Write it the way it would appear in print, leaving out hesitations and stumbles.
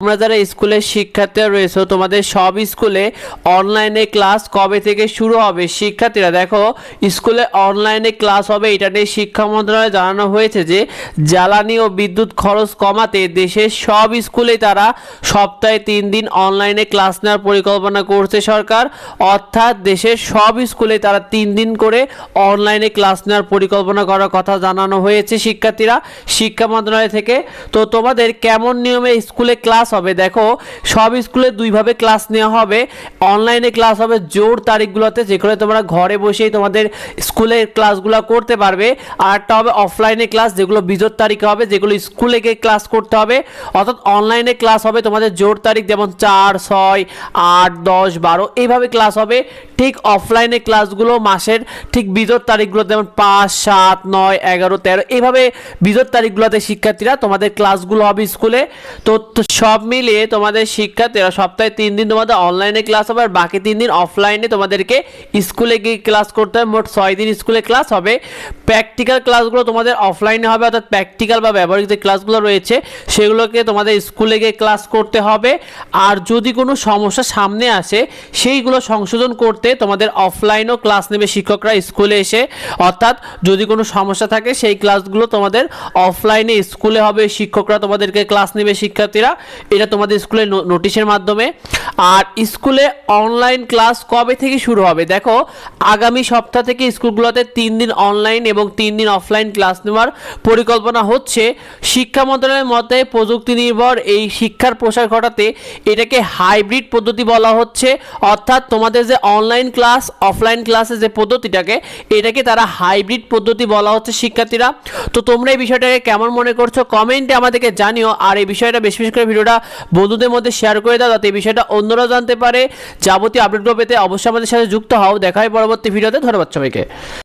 তোমরা যারা স্কুলের শিক্ষার্থীরা রয়েছে তোমাদের সব স্কুলে অনলাইনে ক্লাস কবে থেকে শুরু হবে? শিক্ষার্থীরা দেখো, স্কুলে অনলাইনে ক্লাস হবে এটা নিয়ে শিক্ষা মন্ত্রণালয়ে জানানো হয়েছে যে জ্বালানি ও বিদ্যুৎ খরচ কমাতে দেশের সব স্কুলে তারা সপ্তাহে 3 দিন অনলাইনে ক্লাস নেওয়ার পরিকল্পনা করছে সরকার। অর্থাৎ দেশের সব স্কুলে তারা 3 দিন করে অনলাইনে ক্লাস নেওয়ার পরিকল্পনা করার কথা জানানো হয়েছে শিক্ষার্থীরা শিক্ষা মন্ত্রণালয় থেকে। তো তোমাদের কেমন নিয়মে স্কুলে ক্লাস হবে? দেখো, সব স্কুলে দুইভাবে ক্লাস নেওয়া হবে। অনলাইনে ক্লাস হবে জোর তারিখগুলোতে, যেখানে তোমরা ঘরে বসেই তোমাদের স্কুলের ক্লাসগুলো করতে পারবে। আর একটা হবে অফলাইনে ক্লাস, যেগুলো বিজোড় তারিখে হবে, যেগুলো স্কুলে গিয়ে ক্লাস করতে হবে। অর্থাৎ অনলাইনে ক্লাস হবে তোমাদের জোর তারিখ, যেমন 4, 6, 8, 10, 12 এইভাবে ক্লাস হবে। ঠিক অফলাইনে ক্লাসগুলো মাসের ঠিক বিজোড় তারিখগুলো, যেমন 5, 7, 9, 11, 13 এইভাবে বিজোড় তারিখগুলোতে শিক্ষার্থীরা তোমাদের ক্লাসগুলো হবে স্কুলে। তো সব মিলিয়ে তোমাদের শিক্ষার্থীরা সপ্তাহে 3 দিন তোমাদের অনলাইনে ক্লাস হবে, আর বাকি 3 দিন অফলাইনে তোমাদেরকে স্কুলে গিয়ে ক্লাস করতে হবে। মোট 6 দিন স্কুলে ক্লাস হবে। প্র্যাকটিক্যাল ক্লাসগুলো তোমাদের অফলাইনে হবে, অর্থাৎ প্র্যাকটিক্যাল বা ব্যবহারিক যে ক্লাসগুলো রয়েছে সেগুলোকে তোমাদের স্কুলে গিয়ে ক্লাস করতে হবে। আর যদি কোনো সমস্যা সামনে আসে সেইগুলো সংশোধন করতে তোমাদের অফলাইনও ক্লাস নেবে শিক্ষকরা স্কুলে এসে। অর্থাৎ যদি কোনো সমস্যা থাকে সেই ক্লাসগুলো তোমাদের অফলাইনে স্কুলে হবে, শিক্ষকরা তোমাদেরকে ক্লাস নেবে শিক্ষার্থীরা। এটা তোমাদের স্কুলে নোটিশের মাধ্যমে। আর স্কুলে অনলাইন ক্লাস কবে থেকে শুরু হবে? দেখো, আগামী সপ্তাহ থেকে স্কুলগুলোতে 3 দিন অনলাইন এবং 3 দিন অফলাইন ক্লাস নেওয়ার পরিকল্পনা হচ্ছে। শিক্ষা মন্ত্রণালয়ের মতে প্রযুক্তি নির্ভর এই শিক্ষার প্রসার ঘটাতে এটাকে হাইব্রিড পদ্ধতি বলা হচ্ছে। অর্থাৎ তোমাদের যে অনলাইন ক্লাস অফলাইন ক্লাসের যে পদ্ধতিটাকে, এটাকে তারা হাইব্রিড পদ্ধতি বলা হচ্ছে শিক্ষার্থীরা। তো তোমরা এই বিষয়টাকে কেমন মনে করছো কমেন্টে আমাদেরকে জানিও। আর এই বিষয়টা বেশি বেশি করে ভিডিওটা বন্ধুদের মধ্যে শেয়ার করে দাও, যাতে এই বিষয়টা অন্যরা জানতে পারে। যাবতীয় আপডেটগুলো পেতে অবশ্যই আমাদের সাথে যুক্ত হও। দেখা হয় পরবর্তী ভিডিওতে। ধন্যবাদ সবাইকে।